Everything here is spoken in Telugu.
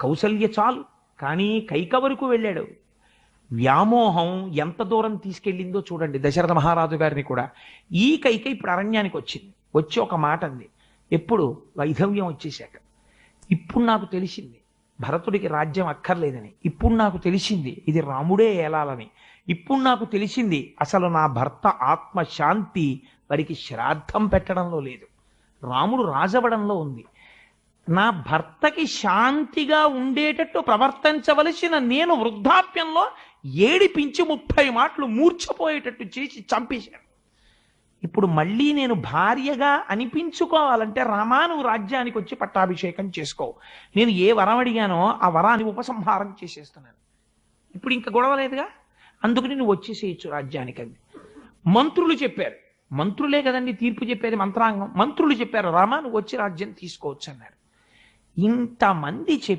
కౌసల్య చాలు, కానీ కైక వరకు వెళ్ళాడు. వ్యామోహం ఎంత దూరం తీసుకెళ్ళిందో చూడండి దశరథ మహారాజు గారిని కూడా. ఈ కైక ఇప్పుడు అరణ్యానికి వచ్చింది, వచ్చి ఒక మాట అంది. ఎప్పుడు? వైధవ్యం వచ్చేశాక. ఇప్పుడు నాకు తెలిసింది భరతుడికి రాజ్యం అక్కర్లేదని. ఇప్పుడు నాకు తెలిసింది ఇది రాముడే ఏలాలని. ఇప్పుడు నాకు తెలిసింది అసలు నా భర్త ఆత్మశాంతి వారికి శ్రాద్ధం పెట్టడంలో లేదు, రాముడు రాజవడంలో ఉంది. నా భర్తకి శాంతిగా ఉండేటట్టు ప్రవర్తించవలసిన నేను వృద్ధాప్యంలో ఏడిపించి 30 మాటలు మూర్ఛపోయేటట్టు చేసి చంపేశాను. ఇప్పుడు మళ్ళీ నేను భార్యగా అనిపించుకోవాలంటే రామా నువ్వు రాజ్యానికి వచ్చి పట్టాభిషేకం చేసుకో. నేను ఏ వరం అడిగానో ఆ వరాన్ని ఉపసంహారం చేసేస్తున్నాను. ఇప్పుడు ఇంకా గొడవ లేదుగా, అందుకని నువ్వు వచ్చేసేయచ్చు రాజ్యానికి అంది. మంత్రులు చెప్పారు, మంత్రులే కదండి తీర్పు చెప్పేది, మంత్రాంగం. మంత్రులు చెప్పారు రామా నువ్వు వచ్చి రాజ్యం తీసుకోవచ్చు అన్నారు. ఇంతమంది చెప్పి